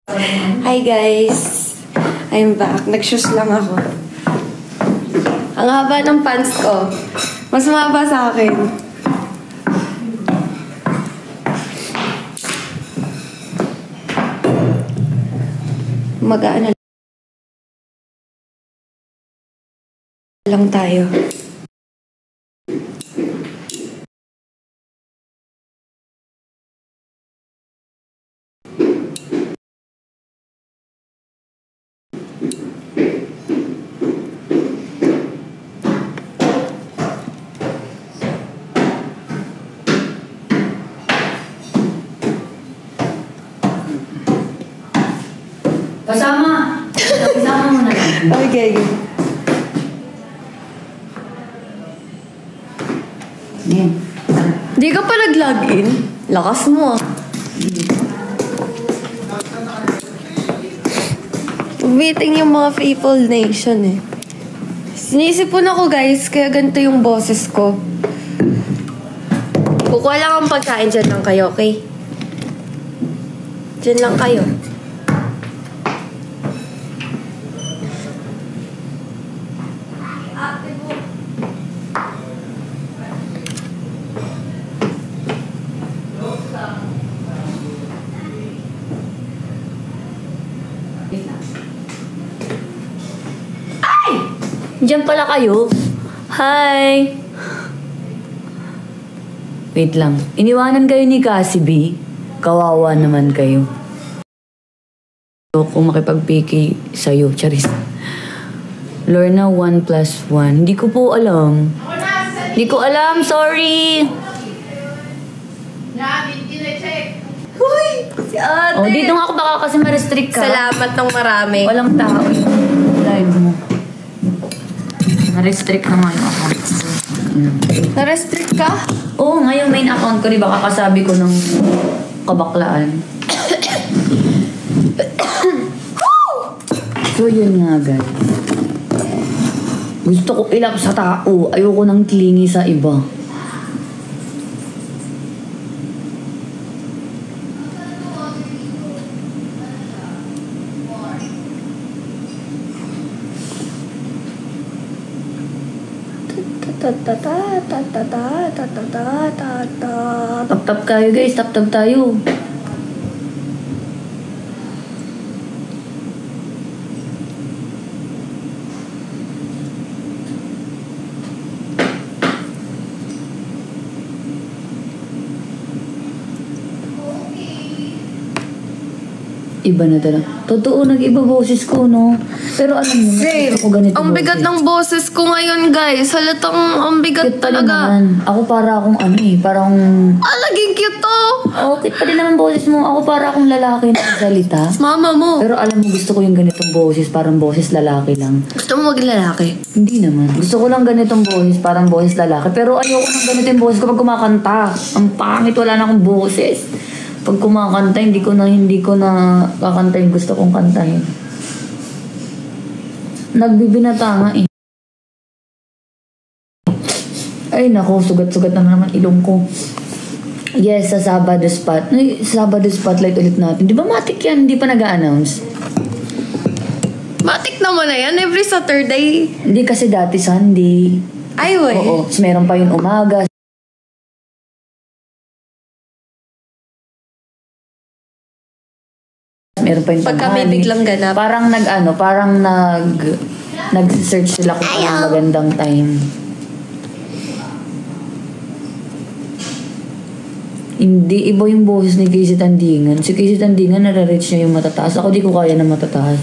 Hi guys! I'm back. Nag-shoes lang ako. Ang haba ng pants ko. Mas mahaba sa akin. Mag-aano lang tayo. Kasama mo na lang. Okay. Di ka pa nag-login? Lakas mo ah. Meeting yung mga people nation eh. Sinisipon ako guys, kaya ganito yung boses ko. Kukuha lang ang pagkain, dyan lang kayo, okay? Dyan lang kayo. Diyan pala kayo. Hi! Wait lang. Iniwanan kayo ni Cassie B. Kawawa naman kayo. Kung makipag-PK sa'yo, Charis. Lorna 1+1. Hindi ko po alam. Hindi ko alam, sorry! Uy! Si ate! Oh, dito nga ako baka kasi ma-restrict ka. Salamat ng marami. Walang tao yung live mo. Na-restrict na nga yung account ko. Na-restrict ka? Oo, nga yung main account ko, di ba kakasabi ko ng kabaklaan. So yun nga, guys. Gusto ko ilap sa tao. Ayoko nang clingy sa iba. Tap-tap kayo guys, tap-tap tayo. Iba na talaga. Totoo, nag-iba boses ko, no? Pero alam mo, gusto ko ganito ang bigat ng boses ko ngayon, guys. Halatang ang bigat cute talaga. Naman. Ako para akong parang... Laging cute to. Oh, cute pa din naman boses mo. Ako para akong lalaki na salita. Mama mo. Pero alam mo, gusto ko yung ganitong boses, parang boses lalaki lang. Gusto mo maging lalaki? Hindi naman. Gusto ko lang ganitong boses, parang boses lalaki. Pero ayoko ng ganito yung boses ko pag kumakanta. Ang pangit, wala na akong boses. Pag kumakanta, hindi ko na kakanta yung gusto kong kantahin. Nagbibinata nga eh. Ay nako, sugat-sugat na naman ilong ko. Yes, sa Sabado Spotlight ulit natin. Di ba matik yan? Hindi pa nag-a-announce. Matik naman na yan. Every Saturday. Hindi kasi dati Sunday. Ay, wey. Oo. So, meron pa yung umaga. Meron pa yung pagka may biglang ganap. Parang nag-search sila kung anong magandang time. Hindi, iba yung boses ni Casey Tandingan. Si Casey Tandingan, nare-reach niya yung matataas. Ako di ko kaya na matataas.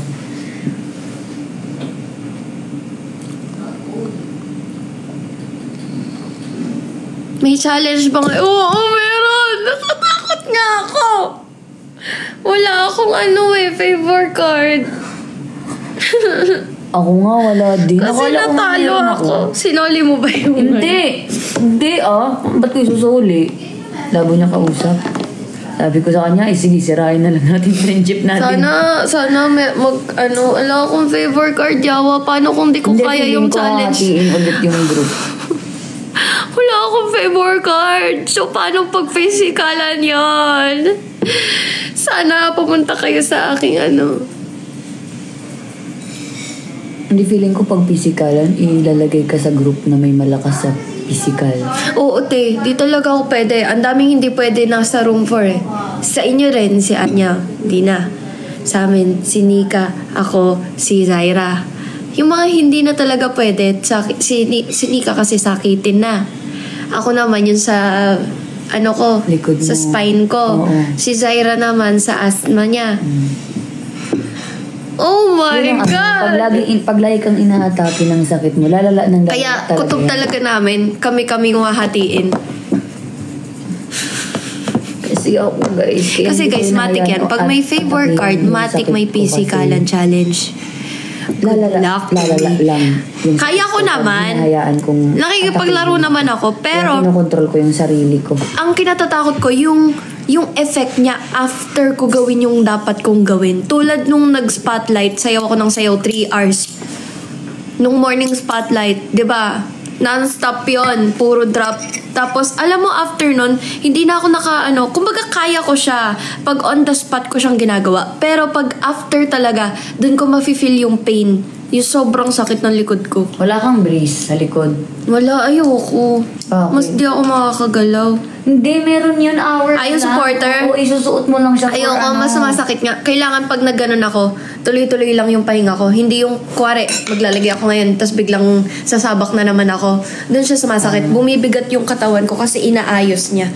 May challenge ba nga? Oo, meron! Natatakot nga ako! Wala akong favor card. Ako nga, wala din. Kasi natalo ako. Sinoli mo ba yung Hindi. Hindi Ba't ko isusuli? Labo niya kausap. Sabi ko sa kanya, sige, sirain na lang natin friendship natin. Sana wala akong favor card, yawa. Paano kung di ko kaya yung challenge? Hindi, hatiin ulit yung group. Wala akong favor card. So, paano pag physikalan yon? Sana pumunta kayo sa aking Hindi feeling ko pag pisikalan, ilalagay ka sa group na may malakas sa physical. Oo, te. Di talaga ako pwede. Ang daming hindi pwede nasa room 4 eh. Sa inyo rin, si Anya. Di na. Sa amin, si Nika, ako, si Zaira. Yung mga hindi na talaga pwede, si Nika kasi sakitin na. Ako naman yun sa, Likod sa mo. spine ko. Oo. Si Zaira naman sa asthma niya. Oh my Yun ang God! Pag lagi kang inaatake ng sakit mo, lalala ng lalala Kaya talaga kutob yan. talaga namin, kami hahatiin. Kasi ako guys. Kasi guys, matik yan. Pag may favor card, matik may pisikalan challenge. Lalala lang. Yung Kaya ko naman. Hinahayaan kong Nakikipaglaro naman ako, pero kinokontrol ko yung sarili ko. ang kinatatakot ko, yung effect niya after ko gawin yung dapat kong gawin. Tulad nung nag-spotlight, sayaw ako ng sayaw 3 hours. Nung morning spotlight, di ba? Non-stop yun, puro drop. Tapos, alam mo, after nun, hindi na ako kumbaga kaya ko siya. Pag on the spot ko siyang ginagawa. Pero pag after talaga, dun ko mafe-feel yung pain. Yung sobrang sakit ng likod ko. Wala kang brace sa likod. Wala, ayoko. Bakit? Mas di ako makakagalaw. Hindi, meron yun hours Yung supporter? Oo, isusuot mo lang siya for Ayoko, mas masakit nga. Kailangan pag nagganon ako, tuloy-tuloy lang yung pahinga ko. Hindi yung, kuwari, maglalagay ako ngayon, tapos biglang sasabak na naman ako. Doon siya sumasakit. Bumibigat yung katawan ko kasi inaayos niya.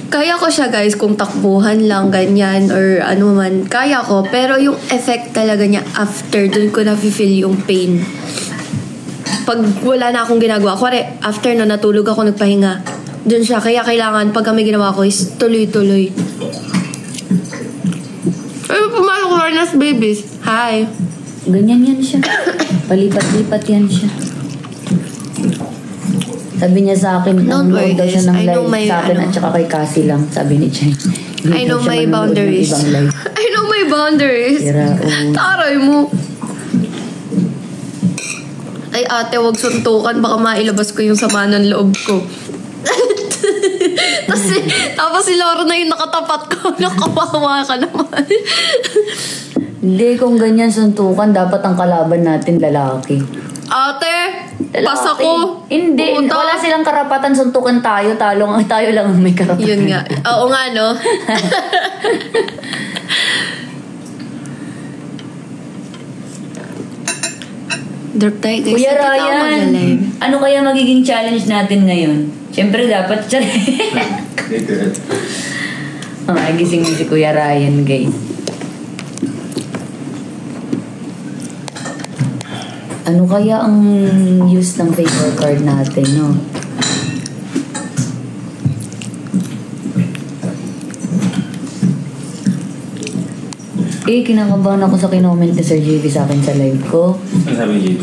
Kaya ko siya guys, kung takbuhan lang, ganyan, or ano man, kaya ko. Pero yung effect talaga niya after, doon ko na-feel yung pain. Pag wala na akong ginagawa, kuwari, after na natulog ako, nagpahinga, doon siya. Kaya kailangan, pag kami ginawa ko, is tuloy-tuloy. Ay, pumasok Lorna's babies. Hi. Ganyan yan siya. Palipat-lipat yan siya. Sabi niya sa akin, Don't worry, daw siya guys. ng I know live my, sa akin at saka kay Cassie lang, sabi ni Chay. I know my boundaries. I know my boundaries. Tira, oo. Taray mo. Ay ate, wag suntukan. Baka mailabas ko yung sama ng loob ko. Tapos si Laura na yung nakatapat ko. Nakawawa ka naman. Hindi, kung ganyan suntukan, dapat ang kalaban natin lalaki. Ate, Lalaki. pas ako. Hindi, Puta. wala silang karapatan suntukan tayo. Tayo lang ang may karapatan. Yun nga. Oo nga, no? Drop tayo, guys. Kuya Hindi ako Ryan, mag-live. ano kaya magiging challenge natin ngayon? Siyempre dapat gising si Kuya Ryan, guys. Ano kaya ang use ng favor card natin, no? Kinakabahan ako sa kinoment ni Sir JV sa akin sa live ko. Ano sabi ni JV?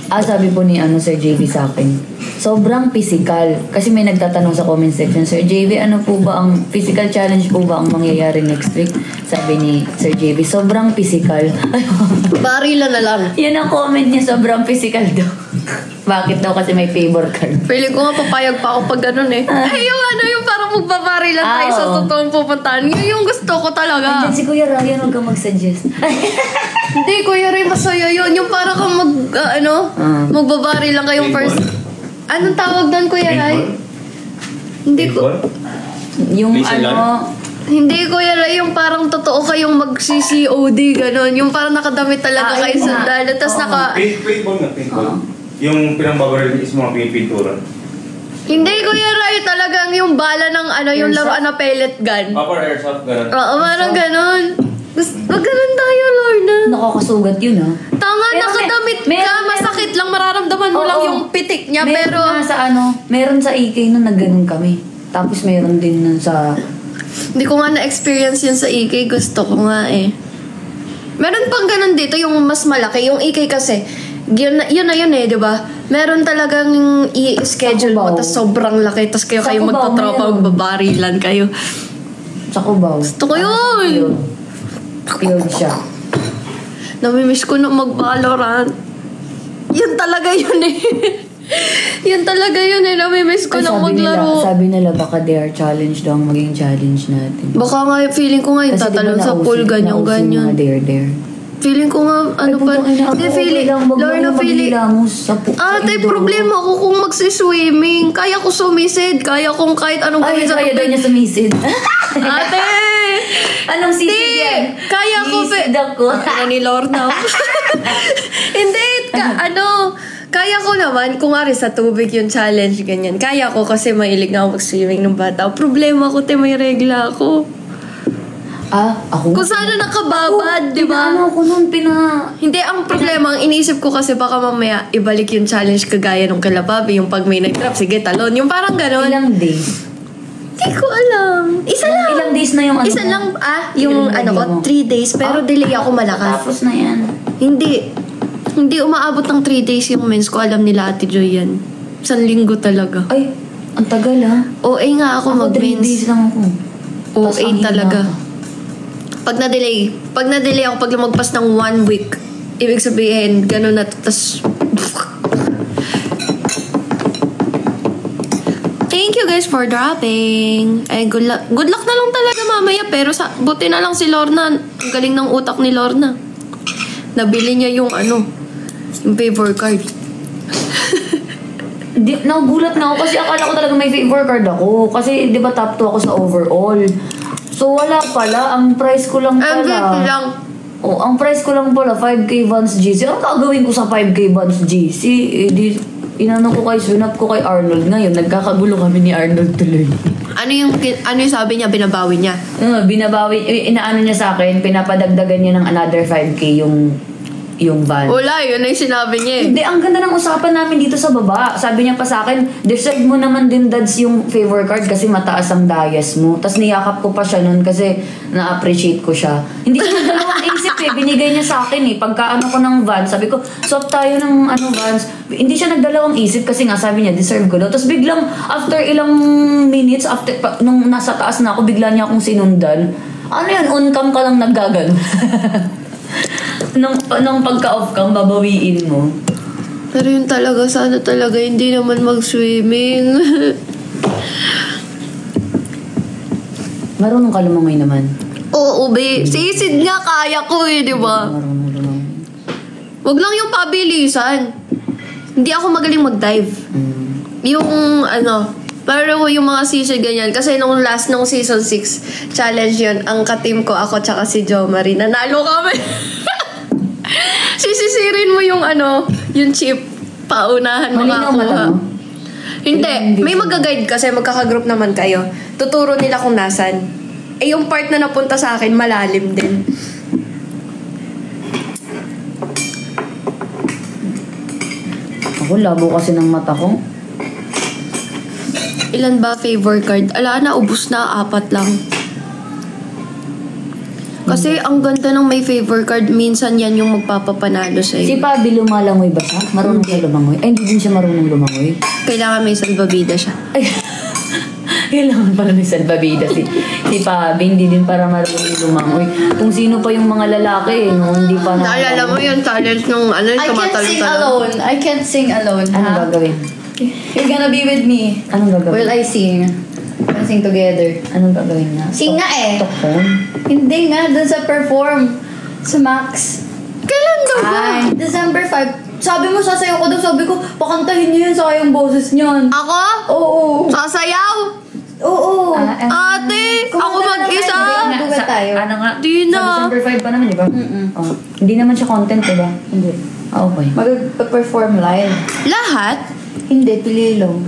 Sabi po ni Sir JV sa akin, sobrang physical. Kasi may nagtatanong sa comment section, Sir JV, ano po ba ang physical challenge po ba ang mangyayari next week? Sabi ni Sir JV, sobrang physical. Barila na lang. Yan ang comment niya, sobrang physical daw. Bakit daw? Kasi may favor card. Feeling ko nga papayag pa ako pag ganun eh. Ay, yung parang magbabari lang tayo sa oo. totoong pupuntahan. Yun yung gusto ko talaga. Andyan si Kuya Ryan, huwag kang mag-suggest. Hindi, Kuya Ray, masaya yun. Yung parang kang magbabari lang kayong first. Anong tawag doon, Kuya Ray? Hindi ko. Yung Please, Hindi, Kuya Ray, yung parang totoo kayong mag-CCOD, gano'n. Yung parang nakadamit talaga kayo ayun sa nga. dala. Tapos Oo. Paintball nga, paintball. Yung pinambabaril is mga pinipintura. Hindi, Kuya Ray, talagang yung bala ng yung Airsoft? laruan na pellet gun. Upper airsoft, gano'n. Oo, parang gano'n. Wag ganun tayo, Lorna. Nakakasugat yun, ha? Tanga, Pero nakadamit meron- ka. Masakit lang. Mararamdaman mo Oo. lang yung pitik niya. Meron Pero, nga sa meron sa EK nung nagganon kami. Tapos meron din nun sa... hindi ko nga na-experience yun sa EK. Gusto ko nga eh. Meron pang ganun dito, yung mas malaki. Yung EK kasi, yun na yun eh, di ba? Meron talagang i-schedule Sa mo, Cubao. tas sobrang laki, tas kayo Sa Cubao, magtatropa, meron. magbabarilan kayo. Sa Cubao. Gusto ko yun! Field siya. Namimiss ko na mag-Valorant. Yun talaga yun eh. Yun talaga yun eh. Namimiss ko Ay, nang maglaro. Sabi nila baka dare challenge daw ang maging challenge natin. Baka nga, feeling ko nga yung Kasi tatalon diba sa pool, ganyan-ganyan. Dare. Feeling ko nga, ano pa, hindi feeling, Lorna, feeling, tay, problema ko kung magsiswimming. Kaya ko sumisid, kaya kong kahit anong Ay, gawin sa kaya daw niya sumisid. Ate! Anong sisid yan? Kaya ko, Sisid ako. Ano ni Lorna? Hindi, kaya ko naman, kung nga sa tubig yung challenge, ganyan. Kaya ko kasi mailig nga ako mag-swimming ng bata. Problema ko, may regla ako. Ako? Kung sana nakababad, di ba? Ano ako nun, Hindi, ang problema, ang inisip ko kasi baka mamaya ibalik yung challenge kagaya nung kala Bobby, yung pag may nag-trap, sige, talon. Yung parang gano'n. Ilang days? Hindi ko alam. Isa lang. Ilang days na yung Isa lang, yung Ilang 3 days, pero delay ako malakas. Tapos na yan. Hindi umaabot ng 3 days yung mens ko. Alam nila Ate Joy yan. 1 linggo talaga. Ay, ang tagal OA nga ako mag-mens. 3 days lang ako. OA talaga. Pag na-delay ako, pag lumagpas ng 1 week, ibig sabihin, gano'n na, tas thank you guys for dropping. Ay, good luck na lang talaga mamaya, pero buti na lang si Lorna. Ang galing ng utak ni Lorna. Nabili niya yung favor card. Nagulat na ako kasi akala ko talaga may favor card ako. Kasi di ba top 2 ako sa overall. So wala pala. Ang price ko lang pala. MVP lang. Ang price ko lang pala 5K Vans GC. Ang gagawin ko sa 5K Vans GC? Inano ko swinap ko kay Arnold ngayon. Nagkakagulo kami ni Arnold tuloy. Ano yung sabi niya, binabawi niya? Binabawi, inaano niya sa akin, pinapadagdagan niya ng another 5K yung van. Wala, yun na yung sinabi niya eh. Hindi, ang ganda ng usapan namin dito sa baba. Sabi niya pa sa akin, deserve mo naman din dads yung favor card kasi mataas ang dayas mo. Tapos niyakap ko pa siya nun kasi na-appreciate ko siya. Hindi siya nagdalawang isip eh. Binigay niya sa akin eh. Pagka ko ng van, sabi ko, swap tayo ng vans. Hindi siya nagdalawang isip kasi nga sabi niya, deserve ko daw. Tapos biglang, after ilang minutes, nung nasa taas na ako, bigla niya akong sinundan. Ano yan, on-cam ka lang naggagano. nung pagka-off cam, babawiin mo. Pero yun talaga, sana talaga hindi naman mag-swimming. Marunong ka lumangoy naman. Oo, babe. Sisid nga kaya ko eh, di ba? Marunong lumangoy. Wag lang yung pabilisan. Hindi ako magaling mag-dive. Yung pero yung mga season ganyan. Kasi nung last nung season 6 challenge yun, ang ka-team ko, ako tsaka si Jo Marie, nanalo kami. Sisisirin mo yung yung chip. Paunahan mo makakuha. Hindi. May mag-guide kasi magkaka-group naman kayo. Tuturo nila kung nasan. Yung part na napunta sa akin, malalim din. Ako, labo kasi ng mata ko. Ilan ba favor card? Ala na, ubus na, 4 lang. Kasi ang ganda ng may favor card, minsan yan yung magpapapanalo sa'yo. Si Pabi lumalangoy ba siya? Marunong siya lumangoy? Ay, hindi din siya marunong lumangoy. Kailangan may salbabida siya. Ay, kailangan pala may salbabida si Pabi. Hindi din para marunong lumangoy. Kung sino pa yung mga lalaki, hindi pa na... Naalala mo yung talent nung I can't sing alone. Ano gagawin? You're gonna be with me. Anong gagawin? Will I sing? We'll sing together. Anong gagawin nga? Sing nga eh. Tokon? Hindi nga, dun sa perform. Sa Max. Kailan daw ba? December 5. Sabi mo, sasayaw ko daw. Sabi ko, pakantahin niyo yun, sayang boses niyon. Ako? Oo. Sasayaw? Oo. Ate, ako mag-isa. Dugat tayo. Ano nga? Di na. Sa December 5 pa naman, di ba? Oh. Hindi naman siya content, di ba? Hindi. Okay. Mag-perform live. Lahat? Hindi, pili lang.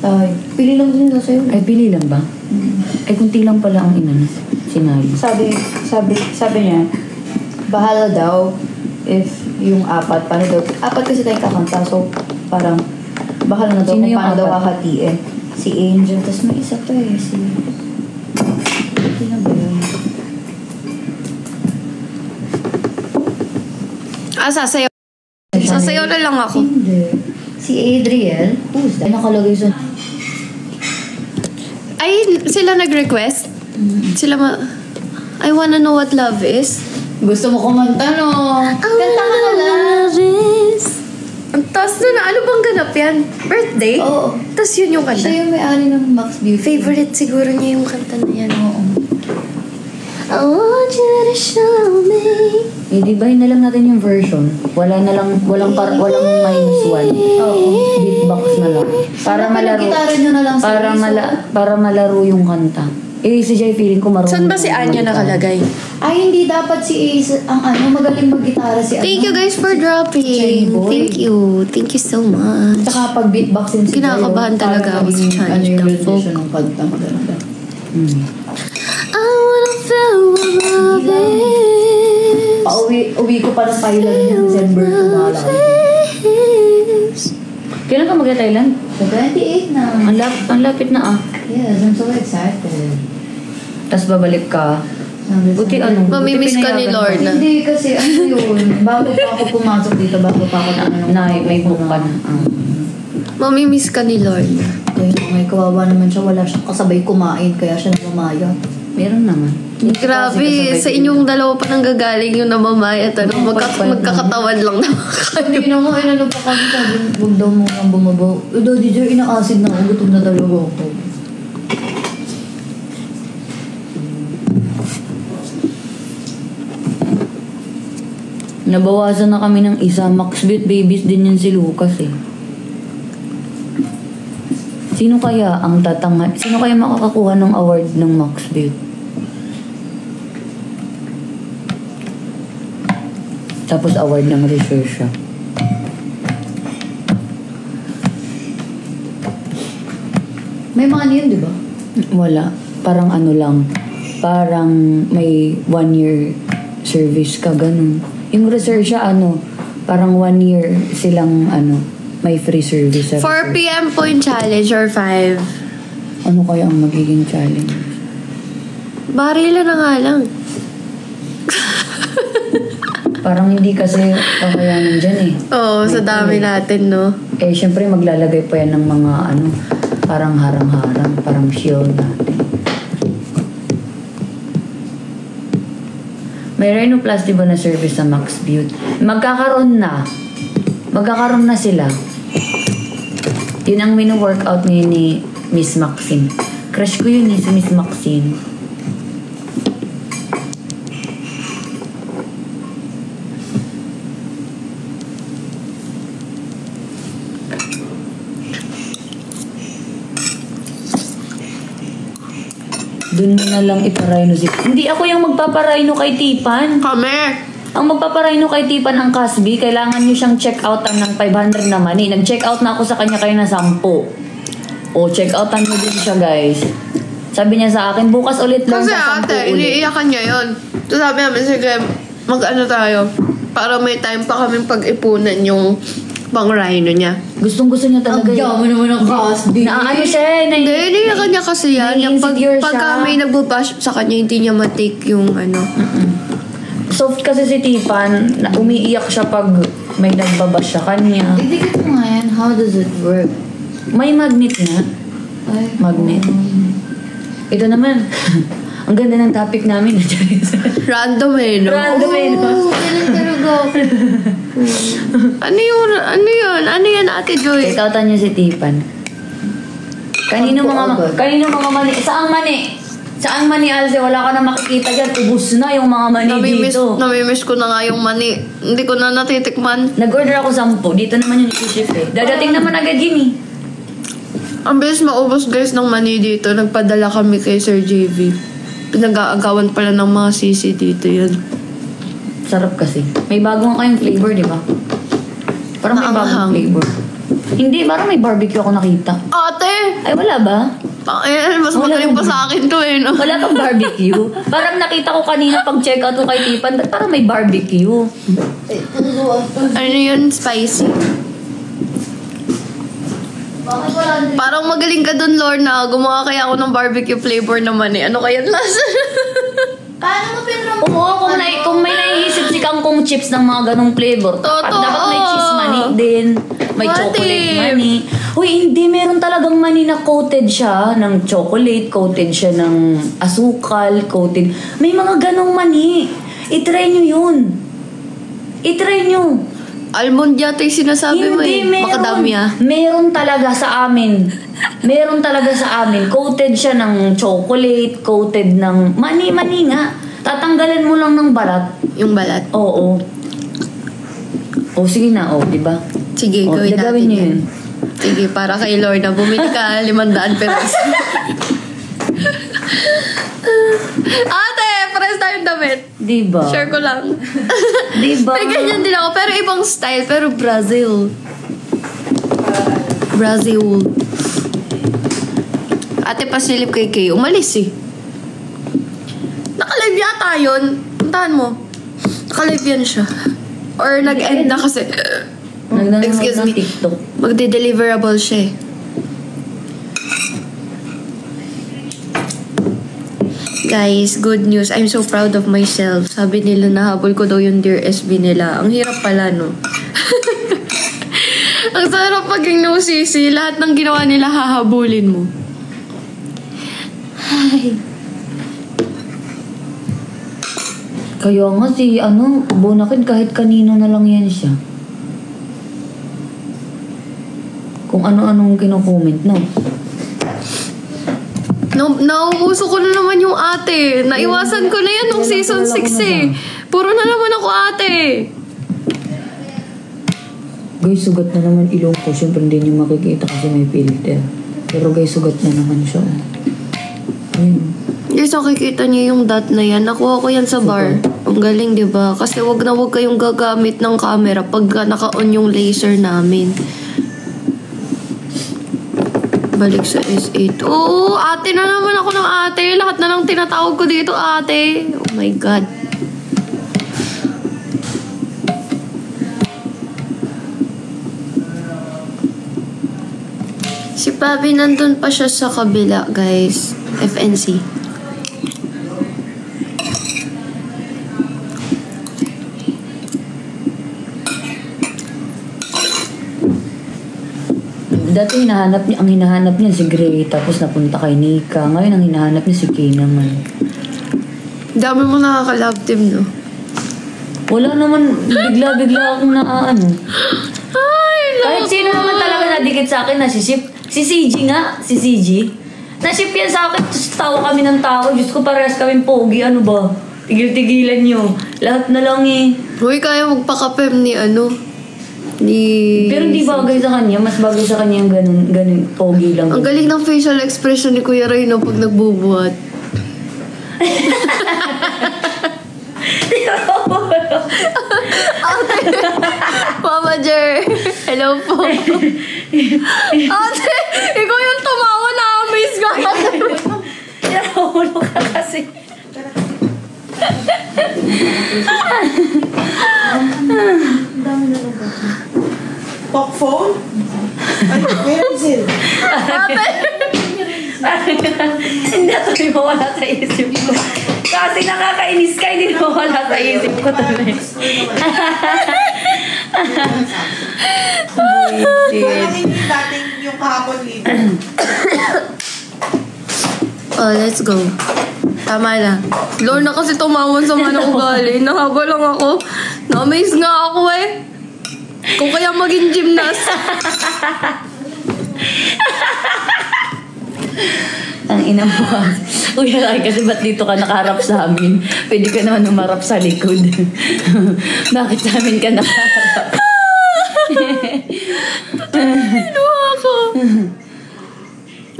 Ay, pili lang din sa'yo. Ay, pili lang ba? Ay, kunti lang pala ang sinabi. Sabi niya, bahala daw if yung 4, paano daw, 4 kasi tayong kakanta, so parang bahala na daw Sino kung yung paano daw 4? hahatiin. Si Angel, tas may isa pa eh, sino ba yun? Sasayaw. Sasayaw na lang ako. Hindi. Si Adriel, who's that? Ay, nakalagay sa... Ay, sila nag-request? Sila I wanna know what love is. Gusto mo kumanta, no? Kanta ka na lang. Ang taas na ano bang ganap yan? Birthday? Oo. Tapos yun yung kanta. Siya yung may-ari ng Max Beauty. Favorite siguro niya yung kanta na yan. Oo. I want you to show me. Dibahin na lang natin yung version. Walang minus one. Oo. Beatbox na lang. Para malaro. Gitara nyo na lang sa Para malaro yung kanta. Si Jai feeling ko marunong. Saan ba si Anya nakalagay? Ay, hindi dapat si Ace ang magaling mag-gitara si Thank you guys for dropping. Jenny Boy. Thank you. Thank you so much. Tsaka pag beatboxing si Kinakabahan Jayo, talaga parang ako sa maging challenge yung ng rendition folk. ng kanta. Maganda. I wanna feel love Uwi ko pa ng Thailand yung December 2 na lang. Kailan ka mag-Thailand? Sa 28 na. Ang lapit na ah. Yes, I'm so excited. Tapos babalik ka. Buti ano? Mamimiss ka ni Lorna. Hindi kasi yun. Bago pa ako pumasok dito, bago pa ako May book pa na. Mamimiss ka ni Lorna. Kaya may kawawa naman siya. Wala siyang kasabay kumain. Kaya siya namamaya. Meron naman. Grabe, sa inyong dalawa pa nang gagaling yung namamayat. Magkakatawan lang naman kayo. Hindi na nga, inano pa kami. Sabi, huwag daw mo nang bumabaw. Daddy Joy, inaasid na ako. Gutom na talaga ako. Nabawasan na kami ng isa. Maxbit babies din yun si Lucas eh. Sino kaya makakakuha ng award ng Maxbit? Tapos award ng research siya. May money yun, di ba? Wala. Parang ano lang. Parang may 1 year service ka, ganun. Yung research siya, parang 1 year silang, may free service. 4 p.m. po yung challenge or 5? Ano kaya ang magiging challenge? Barila na nga lang. Parang hindi kasi kakayanan dyan eh. Oo, sa dami natin, no? Syempre maglalagay pa yan ng mga parang harang-harang, parang shield natin. May rhinoplasty ba na service sa Max Beauty? Magkakaroon na sila. Yun ang minu-workout ngayon ni Miss Maxine. Crush ko yun si Miss Maxine. Doon mo na lang iparayno si... Hindi ako yung magpaparayno kay Tipan. Kami! Ang magpaparayno kay Tipan ang Casby, kailangan nyo siyang check-outan ng 500 na money. Nag-check-out na ako sa kanya kayo na 10. O, check-outan mo din siya, guys. Sabi niya sa akin, bukas ulit lang Kasi sa 10 ate, ulit. iniiyakan niya yun. So sabi namin, sige, mag-ano tayo. Para may time pa kaming pag-ipunan yung pang-rhino niya. Gustong-gusto niya talaga. Ang yaman naman ng Casby. Naano siya eh. Hindi, iniiyakan niya kasi yan. Yung Nai-insecure pagka siya. may nagbabash sa kanya, hindi niya matake yung Soft kasi si Tipan, umiiyak siya pag may nagbabash sa kanya. Idikit mo nga yan. How does it work? May magnet na. Ay, Magnet. Ito naman. Ang ganda ng topic namin. Random eh, no? Random eh, no? Kailan talaga ako? Ano yan, Ate Joy? Check-outan niyo si Tipan. Kanino mga mani? Saang mani, Alze? Wala ka na makikita dyan. Ubus na yung mga mani dito. Namimiss ko na nga yung mani. Hindi ko na natitikman. Nag-order ako 10. Dito naman yung isi-ship eh. Dadating naman agad yun eh. Ang bilis maubos guys ng mani dito. Nagpadala kami kay Sir JV. Pinag-aagawan pala ng mga sisi dito yun. Sarap kasi. May bagong kayong flavor, di ba? Parang may bagong Maanghang. flavor. Hindi, parang may barbecue ako nakita. Ate! Ay, wala ba? Ayan, mas Wala magaling pa ba? sa akin to eh, no? Wala kang barbecue. Parang nakita ko kanina pag check out ko kay Tipan, ba't parang may barbecue? Ano yun? Spicy. Bakit wala din? Parang magaling ka dun, Lorna. Gumawa kaya ako ng barbecue flavor naman eh. Ano kaya lasa? Paano mo pinram? Oo, kung may naiisip si Kangkong chips ng mga ganong flavor, Totoo. dapat may cheese mani din. May What chocolate if? mani. Uy, hindi. Meron talagang mani na coated siya ng chocolate, coated siya ng asukal, coated. May mga ganong mani. I-try nyo yun. I-try nyo. Almond yata yung sinasabi mo eh. Macadamia. Meron talaga sa amin. Meron talaga sa amin. Coated siya ng chocolate, coated ng mani nga. Tatanggalin mo lang ng balat. Yung balat. Oo. O sige na, diba? Sige, gawin natin yun. Sige, para kay Lorna. Bumili ka 500 pesos. Ate, pares tayong damit. Diba? Share ko lang. Diba? May ganyan din ako, pero ibang style. Pero Brazil. Ate, pasilip kay Kay. Umalis eh. Nakalive yata yun. Puntahan mo. Nakalive yan siya. Or nag-end na kasi. Excuse me. TikTok. Magde-deliverable siya eh. Guys, good news. I'm so proud of myself. Sabi nila nahabol ko daw yung Dear SB nila. Ang hirap pala, no? Ang sarap paging no sisi. Lahat ng ginawa nila hahabulin mo. Ay. Kaya nga Bonakid kahit kanino na lang yan siya. Kung ano-anong kino-comment, no? Nauuso ko na naman yung ate. Naiwasan ko na yan nung season 6 eh. Puro na naman ako ate. Guys, sugat na naman ilong ko. Siyempre hindi niyo makikita kasi may filter. Pero guys, sugat na naman siya. Ayun. Guys, nakikita niyo yung dot na yan. Nakuha ko yan sa bar. Ang galing, diba? Kasi wag na wag kayong gagamit ng camera pag naka-on yung laser namin. Balik sa S8. Oo, ate na naman ako ng ate. Lahat na lang tinatawag ko dito ate. Oh my God. Si Pabi nandun pa siya sa kabila, guys. FNC. Dati ang hinahanap niya si Gray, tapos napunta kay Nika. Ngayon ang hinahanap niya si Kay naman. Dami mo nakaka-love team, no? Wala naman, bigla-bigla akong naaano. Ay, Kahit sino naman talaga nadikit sa akin, nasisip. Si CG nga, si CG. Nasip yan sa akin, tapos tawa kami ng tao. Diyos ko, parehas kaming pogi, ano ba? Tigil-tigilan nyo. Lahat na lang eh. Uy, kaya magpaka-pem ni Pero hindi bagay sa kanya, mas bagay sa kanya yung ganun pogi lang. Ang galing ng facial expression ni Kuya Ray, no, pag nagbubuhat. Ate, Mama Jer, hello po. Ate, ikaw yung tumawa na amaze ka. Nahulo ka kasi. Talk phone? Where is it? Ate, Hindi ito yung mawala sa isip ko. Kasi nakakainis ka, hindi mawala sa isip ko tuloy. Hindi dating yung kahapon libre. oh, let's go. Tama na. Lorna kasi tumawan sa manang ugali. Nahaba lang ako. Na-amaze nga ako eh. Kung kaya maging gymnast. Ang ina mo. Kuya Ray, kasi ba't dito ka nakaharap sa amin? Pwede ka naman umarap sa likod. Bakit sa amin ka nakaharap? Pinuha ako.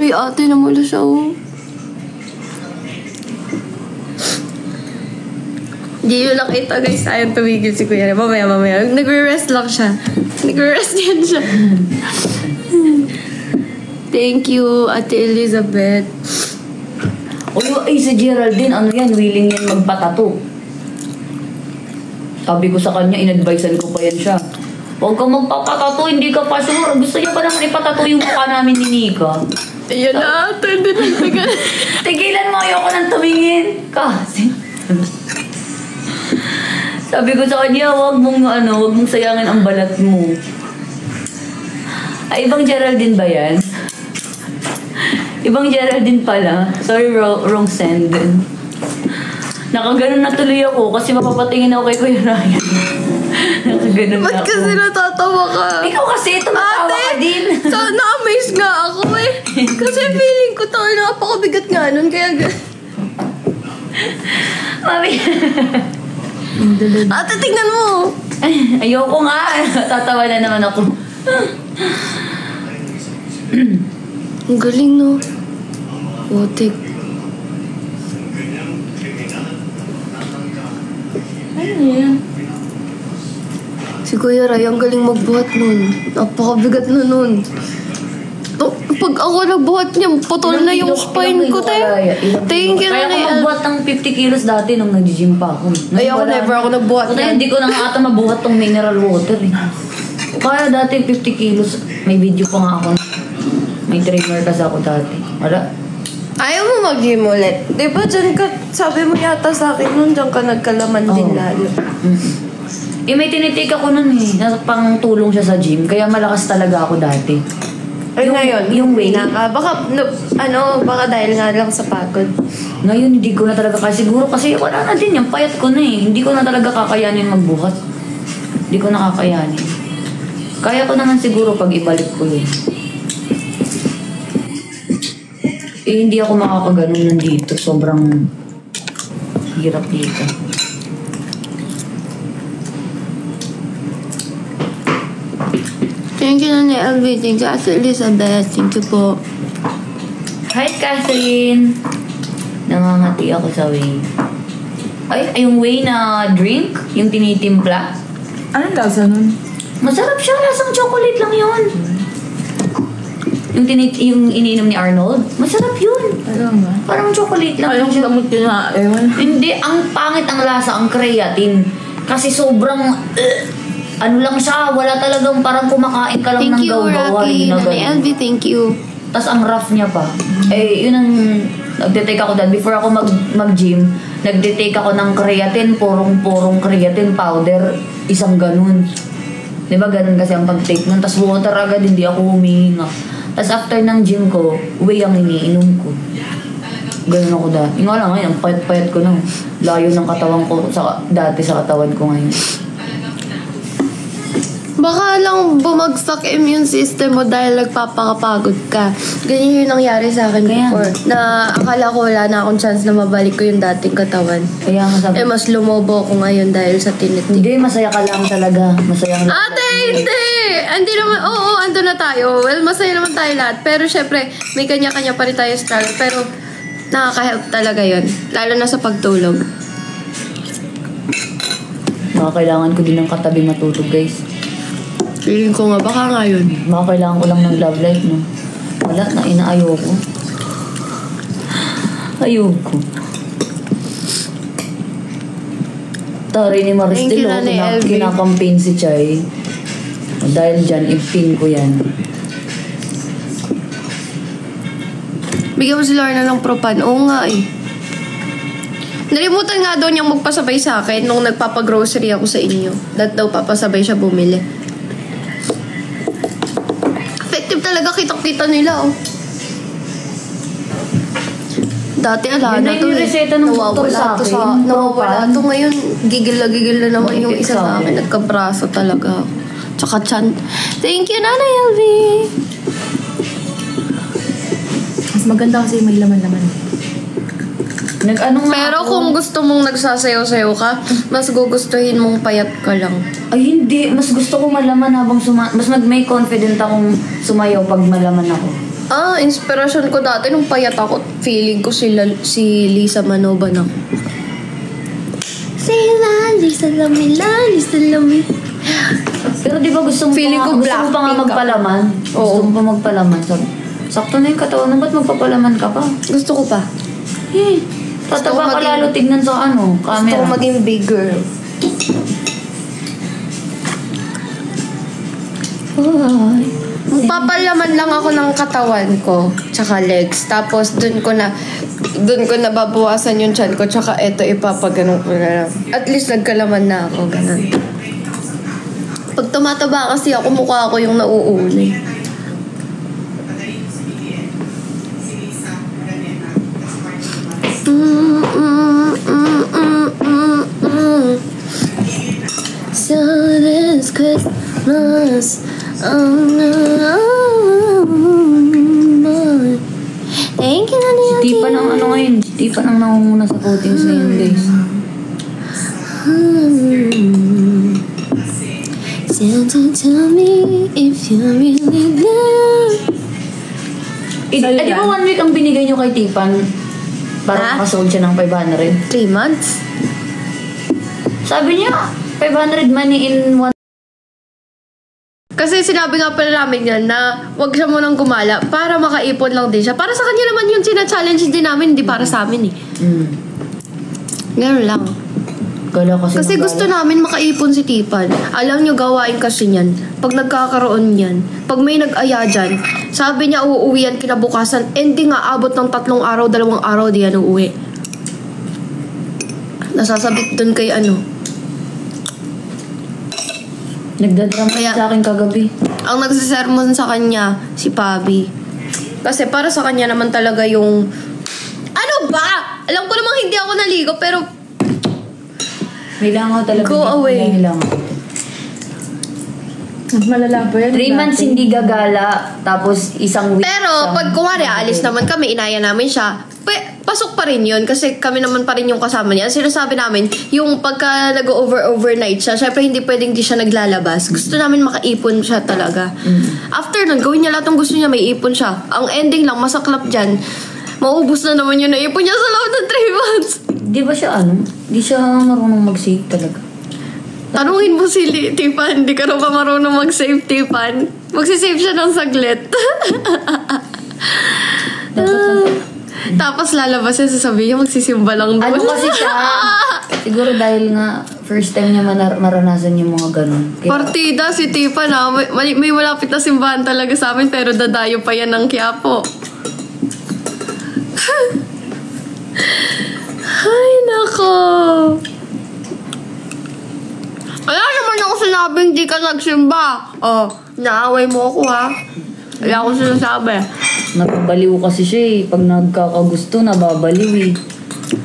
Ay, ate, namula siya oh. Hindi nyo nakita guys, sayang tumigil si Kuya Ray. Mamaya. Nagre-rest lang siya. Nagre-rest yan siya. Thank you, Ate Elizabeth. Ay, si Geraldine, ano yan, willing yan magpatato. Sabi ko sa kanya, in-advisean ko pa yan siya. Huwag kang magpapatato, hindi ka pa sure. Gusto niya pa naman ipatato yung mukha namin ni Nika. Ayan na, ate, hindi na Tigilan mo, ayoko nang tumingin. Kasi... Sabi ko sa kanya, huwag mong sayangin ang balat mo. Ay, ibang Geraldine ba yan? Ibang Geraldine pala. Sorry, wrong send. Nakaganon na tuloy ako kasi mapapatingin ako kay Kuya Ryan. Ganun Ba't na kasi ako. natatawa ka? Ikaw kasi, tumatawa ka din. Na-amaze nga ako eh. Kasi feeling ko tayo napakabigat nga nun. Kaya Mami. ate, tingnan mo. Ayoko nga. Tatawa na naman ako. Ang galing no. Putik. Ano yan? Si Kuya Ray, ang galing magbuhat nun. Napakabigat na nun. Pag ako nagbuhat niya, putol na yung spine ko, te. Thank you Kaya na ako magbuhat ng 50 kilos dati nung nag-gym pa ako. Ay, ako never ako nagbuhat Kaya niyan. hindi ko na nga ata mabuhat tong mineral water eh. Kaya dati 50 kilos, may video pa nga ako. May trainer kasi ako dati. Wala. Ayaw mo mag-gym ulit. Di ba dyan ka, sabi mo yata sa akin nun, dyan ka nagkalaman din lalo. Eh may tinitake ako nun eh. Pang tulong siya sa gym. Kaya malakas talaga ako dati. Ay, ngayon, yung weight. Baka, baka dahil nga lang sa pagod. Ngayon hindi ko na talaga kasi siguro kasi wala na din yung payat ko na eh. Hindi ko na talaga kakayanin magbuhat. Hindi ko na kakayanin. Kaya ko naman siguro pag ibalik ko yun. Eh hindi ako makakaganon nandito. Sobrang hirap dito. Thank you na ni LV. Thank you, Ate Elizabeth. Thank you po. Hi Catherine! Nangangati ako sa whey. Ay, yung whey na drink? Yung tinitimpla? Anong lasa nun? Masarap siya. Lasang chocolate lang yun. Yung ininom ni Arnold? Masarap yun. Alam ba? Parang chocolate lang. Ayaw ko gamot yun na, ewan. Hindi, ang pangit ang lasa, ang creatine. Kasi sobrang, ano lang siya, wala talagang parang kumakain ka lang ng Thank you, gawgawain Rocky. na Nani ganun. LV, thank you. Tapos ang rough niya pa. Eh, yun ang, nagde-take ako dahil before ako mag-gym, nagde-take ako ng creatine, porong creatine powder, isang ganun. Diba ganun kasi ang pag-take nun. Tapos water agad, hindi ako humihinga. Tapos after ng gym ko, whey ang iniinom ko. Ganun ako dati. Yung nga lang ngayon, ang payat-payat ko na. Layo ng katawan ko dati sa katawan ko ngayon. Baka lang bumagsak immune system mo dahil nagpapakapagod ka. Ganyan yung nangyari sa akin Kaya before. Na akala ko wala na akong chance na mabalik ko yung dating katawan. Kaya nga sabi, Mas lumobo ako ngayon dahil sa tinitik. hindi, masaya ka lang talaga. Masaya lang. Ate, hindi! Hindi naman, oo, ando na tayo. Well, masaya naman tayo lahat. Pero syempre, may kanya-kanya pa rin tayo struggle. Pero nakaka-help talaga yon, lalo na sa pagtulog. Kailangan ko din ng katabi matulog, guys. Feeling ko nga, baka nga yun. Kailangan ko lang ng love life, no? Wala na, inaayoko. Ayoko. Tari ni Maristel, Thank you, Nanay LV. kinakampaign si Chay. Dahil dyan, ipin ko yan. Bigyan mo si Lorna ng propan. Oo nga eh. Nalimutan nga daw niyang magpasabay sa akin nung nagpapagrocery ako sa inyo. That daw papasabay siya bumili. Effective talaga, kitang-kita nila oh. Dati ala Yun na na to yung reseta ng doktor sa akin. Nawawala to ngayon. Gigil na naman yung isa sa akin. Nagkabraso talaga. Tsaka chan. Thank you, Nanay LV. Mas maganda kasi may laman-laman. Nag-ano nga Pero ako. kung gusto mong nagsasayaw-sayaw ka, mas gugustuhin mong payat ka lang. Ay, hindi. Mas gusto ko malaman habang mas may confident akong sumayaw pag malaman ako. Inspirasyon ko dati nung payat ako. Feeling ko si Lisa Manova na. Lisa Lami. Pero di ba gusto mo Feeling ko gusto mo pa nga Blackpink ka. magpalaman? Oo. Gusto mo pa magpalaman? Sakto na yung katawan mo. Ba't magpapalaman ka pa? Gusto ko pa. Tataba ka maging- lalo tignan sa Gusto camera. ko maging big girl. Magpapalaman lang ako ng katawan ko, tsaka legs. Tapos dun ko na babawasan yung chan ko, tsaka eto ipapaganon ko na lang. At least nagkalaman na ako, ganun. Pag tumataba kasi ako, mukha ako yung nauuna eh. So Christmas. Thank you, Si Tipan ang ano ngayon. Si Tipan ang nangunguna sa votings ngayon, guys. Santa, tell me if you really love. Di ba 1 week ang binigay nyo kay Tipan? Para makasold siya ng 500? 3 months? Sabi niya, 500 money in 1. Kasi sinabi nga pala namin yan na wag siya munang gumala para makaipon lang din siya. Para sa kanya naman yung sina-challenge din namin, hindi para sa amin eh. Ganun lang. Gala kasi gusto namin makaipon si Tipan. Alam nyo, gawain kasi niyan. Pag nagkakaroon yan, pag may nag-aya dyan, sabi niya uuwi yan kinabukasan. Hindi nga, abot ng 3 araw, 2 araw, di yan uuwi. Nasasabit dun kay ano. Nagdadrama Kaya- sa akin kagabi. Ang nagsisermon sa kanya, si Pabi. Kasi para sa kanya naman talaga yung... Ano ba? Alam ko namang hindi ako naligo, pero... May langaw talaga. Go away. May langaw. Malala po yan. 3 months hindi gagala, tapos isang week. Pero pag kumari, alis naman kami, inaya namin siya, pasok pa rin yun kasi kami naman pa rin yung kasama niya. Sinasabi namin, yung pagka nag-overnight siya, syempre hindi pwedeng di siya naglalabas. Gusto namin makaipon siya talaga. After nun, gawin niya lahat ng gusto niya, may ipon siya. Ang ending lang, masaklap dyan, maubos na naman yun na ipon niya sa loob ng 3 months. Di ba siya Di siya marunong mag-save talaga. Tanungin mo si Tipan, hindi ka rin ba marunong mag-save, Tipan? Magsisave siya ng saglit. Tapos lalabas siya, sasabihin niya, magsisimba lang doon. Ano kasi siya? Siguro dahil nga, first time niya maranasan yung mga ganun. Partida si Tipan na may malapit na simbahan talaga sa amin pero dadayo pa yan ng Quiapo. Ay, nako. Wala naman ako sinabing di ka nagsimba. Oh, naaway mo ako ha. Wala akong sinasabi. Nababaliw kasi siya eh. Pag nagkakagusto, nababaliw eh.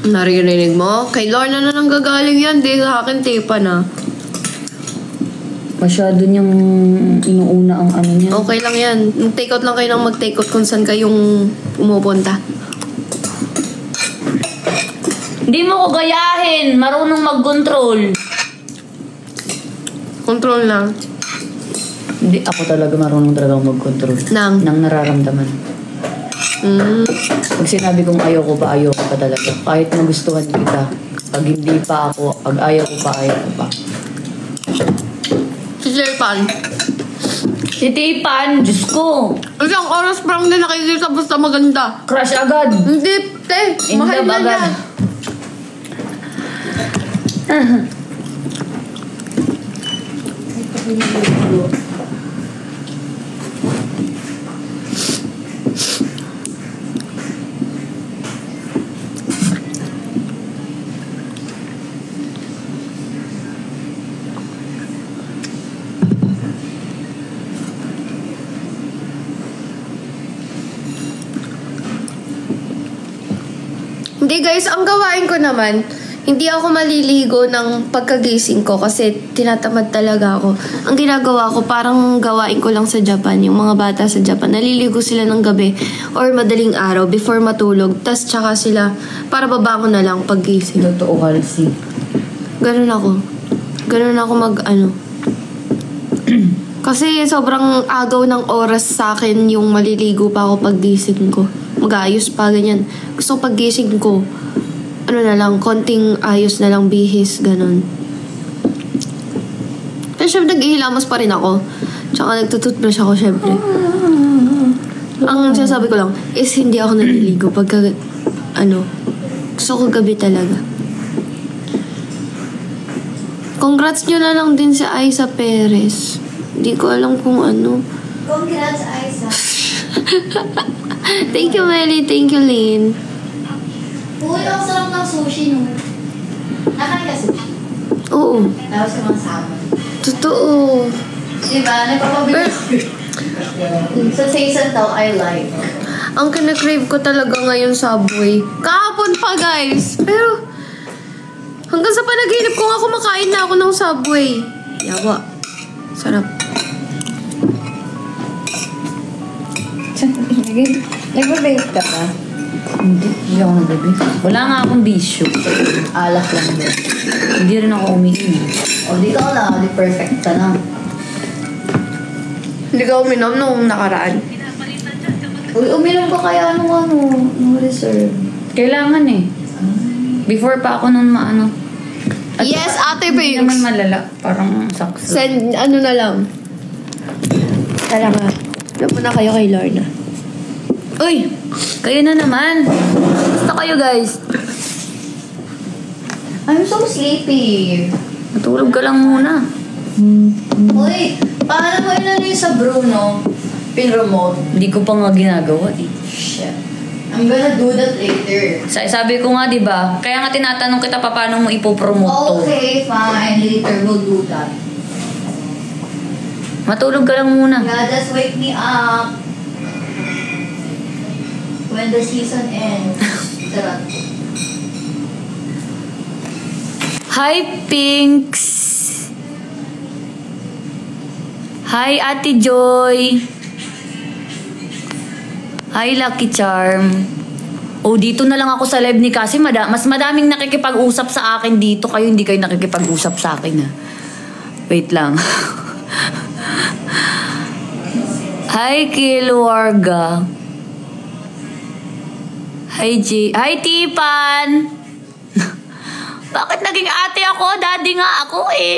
Naririnig mo? Kay Lorna na nang gagaling yan. Di sa akin, Tipan na. Masyado niyang inuuna ang ano niya. Okay lang yan. Take out lang kayo ng mag-take out kung saan kayong pumupunta. Hindi mo ko gayahin! Marunong mag-control. Control lang. Hindi, ako talaga marunong talaga mag-control. Nang nararamdaman. Pag sinabi kong ayoko pa talaga. Kahit magustuhan kita. Pag hindi pa ako, pag ayaw ko pa. Si Tipan. Si Tipan, Diyos ko! Isang oras pa lang din nakikita basta maganda. Crush agad! Hindi, te. In Mahal love na agad. niya. Hindi guys, ang gawain ko naman, hindi ako maliligo ng pagkagising ko kasi tinatamad talaga ako. Ang ginagawa ko, parang gawain ko lang sa Japan. Yung mga bata sa Japan, naliligo sila ng gabi or madaling araw before matulog. Tas tsaka sila, para babangon na lang paggising. Totoo, Halsey. Ganun ako mag-ano. Kasi sobrang agaw ng oras sa akin yung maliligo pa ako paggising ko. Mag-ayos pa, ganyan. Gusto ko paggising ko, ano na lang, konting ayos na lang, bihis, ganun. Pero syempre, naghihilamos pa rin ako. Tsaka nagtututbrush ako, syempre. Ang sinasabi ko lang, is hindi ako naliligo pagka, gusto ko gabi talaga. Congrats nyo na lang din sa Aiza Perez. Hindi ko alam kung ano. Congrats, Aiza. Thank you, Melly. Thank you, Lynn. Uy, ang sarap ng sushi nun. Nakain ka sushi? Oo. Tapos yung mga salmon. Totoo. Diba? Nagpapabili sa season daw, I like. Ang kinakrave ko talaga ngayon Subway. Kahapon pa, guys. Pero, hanggang sa panaginip ko nga kumakain na ako ng Subway. Yawa. Sarap. Nagbe-vape ka ba? Hindi ako nag-vape. Wala nga akong bisyo. Alak lang din. Hindi rin ako umiinom. O, dito ka na. Di perfect ka na. Hindi ka uminom nung nakaraan. Uy, uminom ka kaya nung reserve. Kailangan eh. Before pa ako nun maano. At Yes, Ate hindi Pinks. naman malala. Parang sakso. Send, ano na lang. Tara nga. Alam mo na kayo kay Lorna. Uy! Kayo na naman. Basta kayo guys. I'm so sleepy. Matulog ka lang muna. Uy, paano mo inano yung sa Bruno? Pin-remote? Hindi ko pa nga ginagawa eh. Shit. I'm gonna do that later. Sabi ko nga, di ba? Kaya nga tinatanong kita pa paano mo ipopromote to. Okay, fine. Later we'll do that. Matulog ka lang muna. Yeah, just wake me up. When the season ends. Sarap. Hi, Pinks! Hi, Ate Joy! Hi, Lucky Charm! Oh, dito na lang ako sa live ni Cassie. Mas madaming nakikipag-usap sa akin dito. Kayo hindi kayo nakikipag-usap sa akin, ha? Wait lang. Hi, Kilwarga! Hi, J. Hi, Tipan! Bakit naging ate ako? Daddy nga ako eh.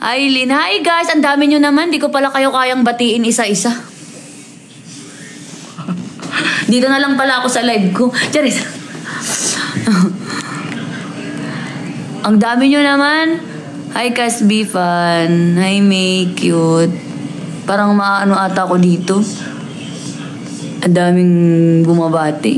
Hi, Lynn. Hi, guys. Ang dami nyo naman. Di ko pala kayo kayang batiin isa-isa. Dito na lang pala ako sa live ko. Charis. Ang dami nyo naman. Hi, Casby fan. Hi, May. Cute. Parang maano ata ako dito. Ang daming bumabati.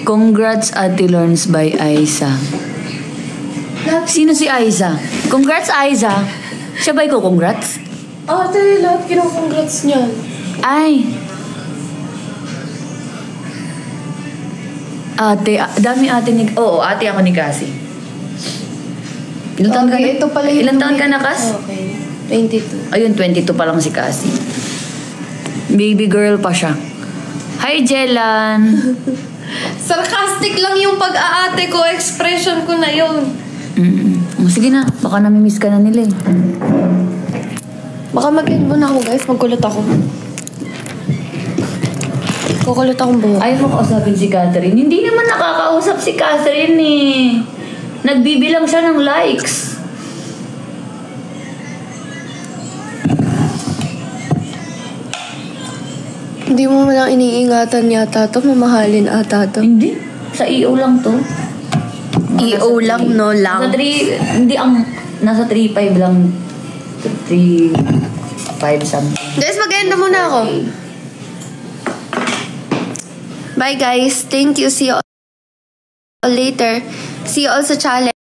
Congrats, Ate Lawrence by Aiza. Sino si Aiza? Congrats, Aiza. Siya ba ko congrats? Ate, lahat kino-congrats niyan. Ay. Ate, dami ate ni... Oo, ate ako ni Cassie. Ilan taon ka na? Ito pala yung... Ilan taon ka na, Cas? Okay. 22. Ayun, 22 pa lang si Cassie. Baby girl pa siya. Hi, Jelan. Sarcastic lang yung pag-aate ko. Expression ko na yun. Sige na, baka namimiss ka na nila eh. Baka mag-end mo na ako, guys. Magkulot ako. Kukulot akong buhok. Ayaw mo kausapin si Catherine. Hindi naman nakakausap si Catherine eh. Nagbibilang siya ng likes. Hindi mo man lang iniingatan yata to. Mamahalin ata to. Hindi. Sa EO lang to. EO lang, no lang. Nasa 3, hindi ang, nasa 3.5 lang. 3.5 something. Guys, mag-end na muna ako. Bye, guys. Thank you. See you all later. See you all sa challenge.